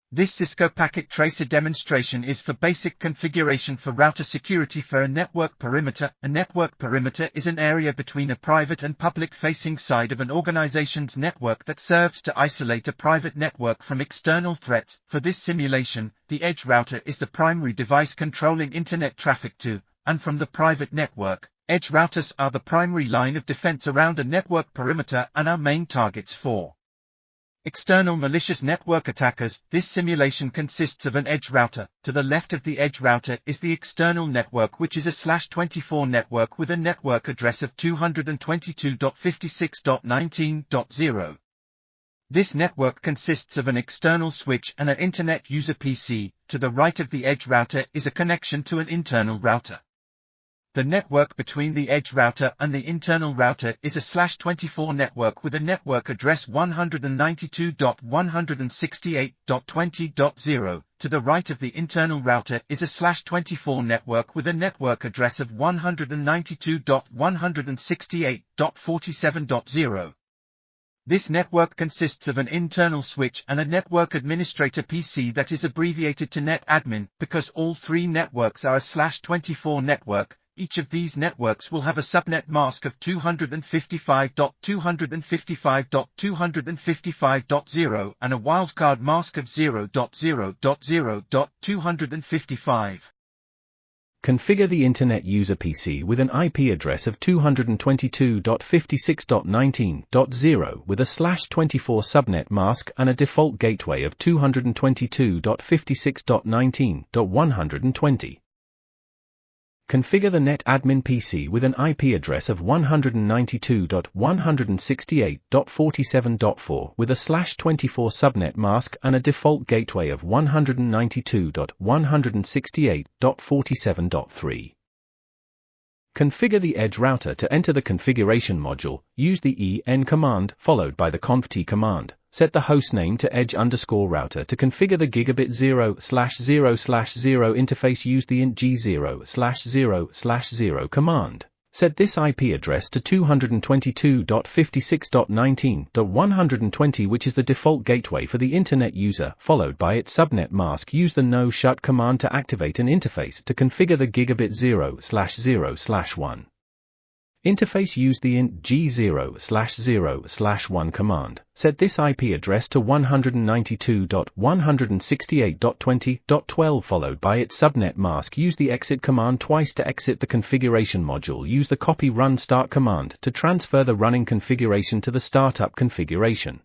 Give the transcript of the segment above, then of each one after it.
This Cisco Packet Tracer demonstration is for basic configuration for router security for a network perimeter. A network perimeter is an area between a private and public-facing side of an organization's network that serves to isolate a private network from external threats. For this simulation, the edge router is the primary device controlling internet traffic to and from the private network. Edge routers are the primary line of defense around a network perimeter and are main targets for external malicious network attackers. This simulation consists of an edge router. To the left of the edge router is the external network, which is a /24 network with a network address of 222.56.19.0. This network consists of an external switch and an internet user PC. To the right of the edge router is a connection to an internal router. The network between the edge router and the internal router is a /24 network with a network address 192.168.20.0. To the right of the internal router is a /24 network with a network address of 192.168.47.0. This network consists of an internal switch and a network administrator PC that is abbreviated to NetAdmin. Because all three networks are a /24 network, each of these networks will have a subnet mask of 255.255.255.0 and a wildcard mask of 0.0.0.255. Configure the Internet User PC with an IP address of 222.56.19.0 with a /24 subnet mask and a default gateway of 222.56.19.120. Configure the NetAdmin PC with an IP address of 192.168.47.4 with a /24 subnet mask and a default gateway of 192.168.47.3. Configure the edge router. To enter the configuration module, use the en command followed by the conft command. Set the hostname to edge_router. To configure the gigabit 0/0/0 interface, use the int g0/0/0 command. Set this IP address to 222.56.19.120, which is the default gateway for the internet user, followed by its subnet mask. Use the no-shut command to activate an interface. To configure the gigabit 0/0/1 interface, use the int g0/0/1 command. Set this IP address to 192.168.20.12 followed by its subnet mask. Use the exit command twice to exit the configuration module. Use the copy run start command to transfer the running configuration to the startup configuration.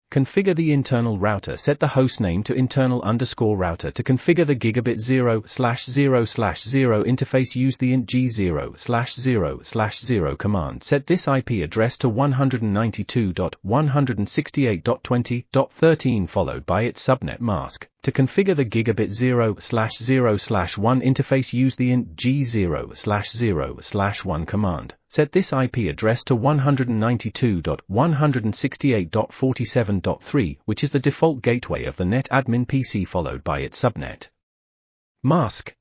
Configure the internal router. Set the hostname to internal_router. To configure the gigabit 0/0/0 interface, use the int g0/0/0 command. Set this IP address to 192.168.20.13 followed by its subnet mask. To configure the gigabit 0/0/1 interface, use the int g0/0/1 command. Set this IP address to 192.168.47.3, which is the default gateway of the NetAdmin PC, followed by its subnet mask.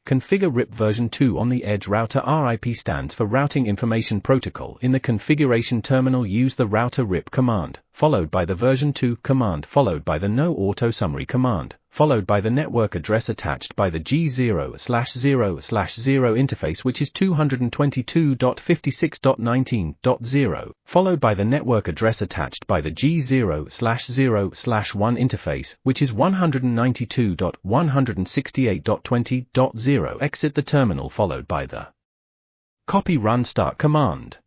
Configure RIP version 2 on the edge router. RIP stands for Routing Information Protocol. In the configuration terminal, use the router RIP command, followed by the version 2 command, followed by the no auto summary command, followed by the network address attached by the g0/0/0 interface, which is 222.56.19.0, followed by the network address attached by the g0/0/1 interface, which is 192.168.20.0. Exit the terminal followed by the copy run start command.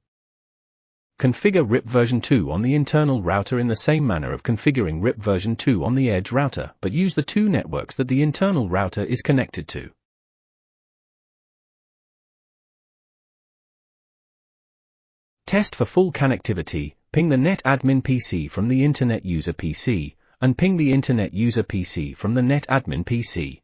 Configure RIP version 2 on the internal router in the same manner of configuring RIP version 2 on the edge router, but use the two networks that the internal router is connected to. Test for full connectivity. Ping the NetAdmin PC from the Internet User PC, and ping the Internet User PC from the NetAdmin PC.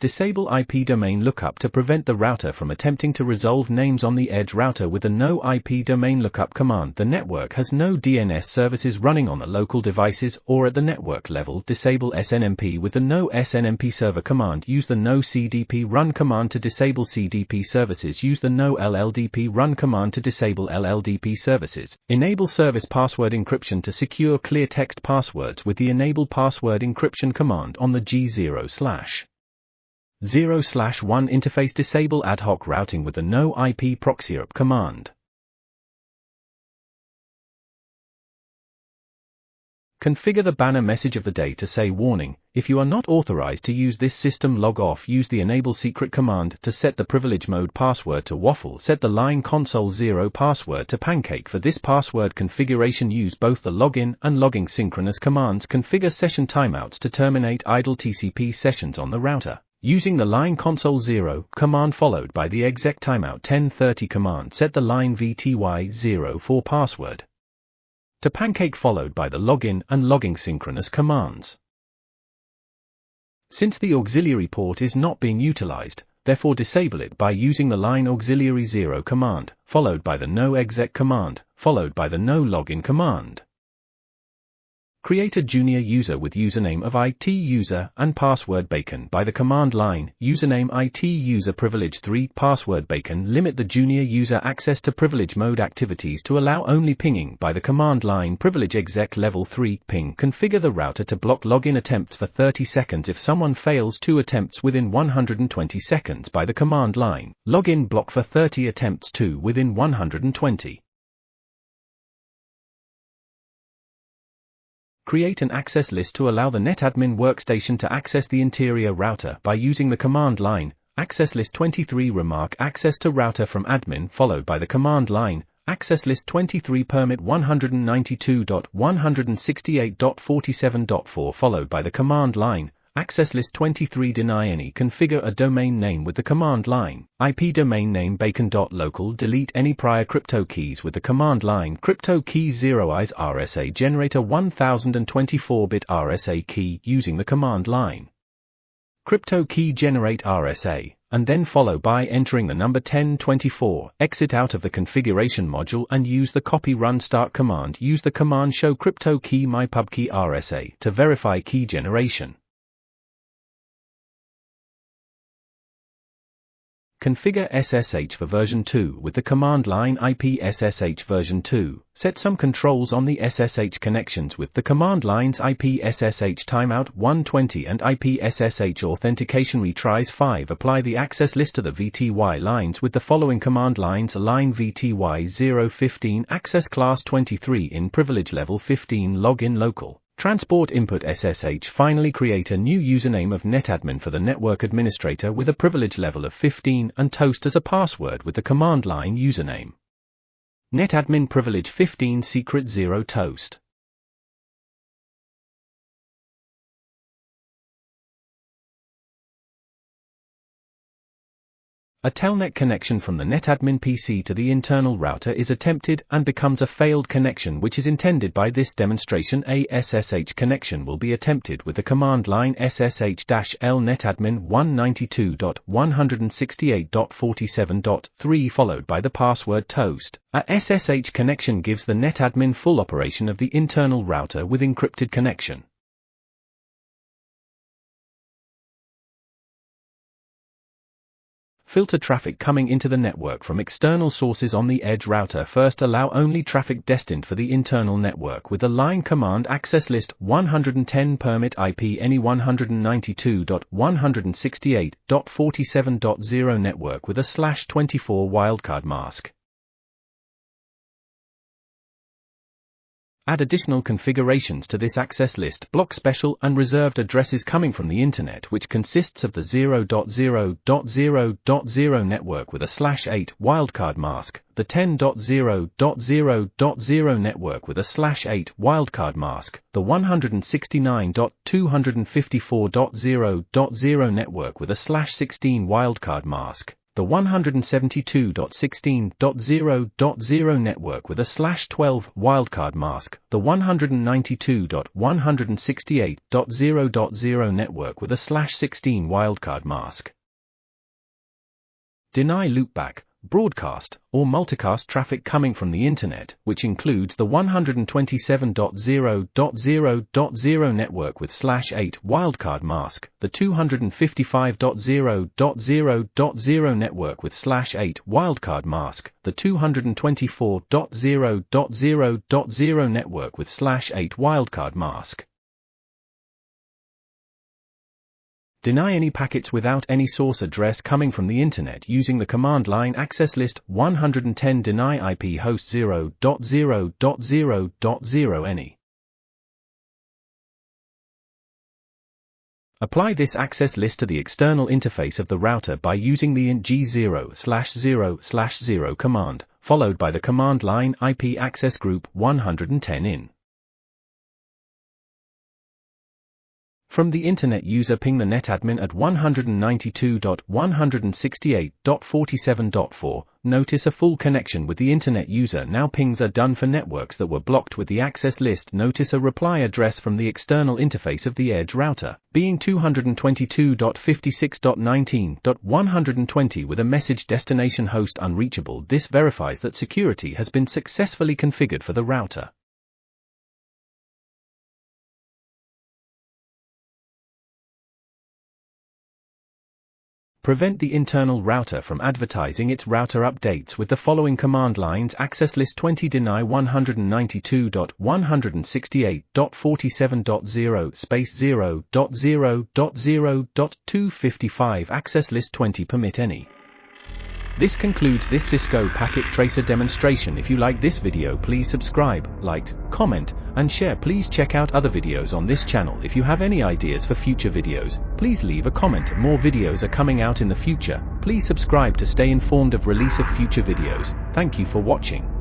Disable IP domain lookup to prevent the router from attempting to resolve names on the edge router with the no IP domain lookup command. The network has no DNS services running on the local devices or at the network level. Disable SNMP with the no snmp-server command. Use the no CDP run command to disable CDP services. Use the no LLDP run command to disable LLDP services. Enable service password encryption to secure clear text passwords with the enable password encryption command on the G0/0/1 interface. Disable ad hoc routing with the no IP proxyrup command. Configure the banner message of the day to say warning, if you are not authorized to use this system, log off. Use the enable secret command to set the privilege mode password to waffle. Set the line console 0 password to pancake. For this password configuration, use both the login and logging synchronous commands. Configure session timeouts to terminate idle TCP sessions on the router. Using the line console 0 command followed by the exec timeout 1030 command, set the line VTY0 for password to pancake followed by the login and logging synchronous commands. Since the auxiliary port is not being utilized, therefore disable it by using the line auxiliary 0 command, followed by the no exec command, followed by the no login command. Create a junior user with username of IT user and password bacon by the command line, username IT user privilege 3 password bacon. Limit the junior user access to privilege mode activities to allow only pinging by the command line, privilege exec level 3 ping. Configure the router to block login attempts for 30 seconds if someone fails 2 attempts within 120 seconds by the command line, login block for 30 attempts 2 within 120. Create an access list to allow the netadmin workstation to access the interior router by using the command line, access list 23 remark access to router from admin followed by the command line, access list 23 permit 192.168.47.4 followed by the command line, access list 23 deny any. Configure a domain name with the command line, IP domain name bacon.local. Delete any prior crypto keys with the command line, crypto key 0is RSA. Generate a 1024-bit RSA key using the command line, crypto key generate RSA, and then follow by entering the number 1024. Exit out of the configuration module and use the copy run start command. Use the command show crypto key mypubkey RSA to verify key generation. Configure SSH for version 2 with the command line IP SSH version 2. Set some controls on the SSH connections with the command lines IP SSH timeout 120 and IP SSH authentication retries 5. Apply the access list to the VTY lines with the following command lines: line VTY 015 access class 23 in privilege level 15 login local. Transport input SSH. Finally, create a new username of netadmin for the network administrator with a privilege level of 15 and toast as a password with the command line username netadmin privilege 15 secret 0 toast. A telnet connection from the netadmin PC to the internal router is attempted and becomes a failed connection, which is intended by this demonstration. A SSH connection will be attempted with the command line ssh-l netadmin 192.168.47.3 followed by the password toast. A SSH connection gives the netadmin full operation of the internal router with encrypted connection. Filter traffic coming into the network from external sources on the edge router. First, allow only traffic destined for the internal network with the line command access list 110 permit IP any 192.168.47.0 network with a /24 wildcard mask. Add additional configurations to this access list. Block special and reserved addresses coming from the internet, which consists of the 0.0.0.0 network with a /8 wildcard mask, the 10.0.0.0 network with a /8 wildcard mask, the 169.254.0.0 network with a /16 wildcard mask, the 172.16.0.0 network with a /12 wildcard mask, the 192.168.0.0 network with a /16 wildcard mask. Deny loopback, broadcast, or multicast traffic coming from the Internet, which includes the 127.0.0.0 network with /8 wildcard mask, the 255.0.0.0 network with /8 wildcard mask, the 224.0.0.0 network with /8 wildcard mask. Deny any packets without any source address coming from the Internet using the command line access list 110 deny IP host 0.0.0.0 any. Apply this access list to the external interface of the router by using the int g0/0/0 command, followed by the command line IP access group 110 in. From the Internet user ping the netadmin at 192.168.47.4. Notice a full connection with the Internet user now pings are done for networks that were blocked with the access list. Notice a reply address from the external interface of the edge router, being 222.56.19.120 with a message destination host unreachable. This verifies that security has been successfully configured for the router. Prevent the internal router from advertising its router updates with the following command lines: access list 20 deny 192.168.47.0 space 0.0.0.255 access list 20 permit any. This concludes this Cisco Packet Tracer demonstration. If you like this video, please subscribe, like, comment, and share. Please check out other videos on this channel. If you have any ideas for future videos, please leave a comment. More videos are coming out in the future. Please subscribe to stay informed of release of future videos. Thank you for watching.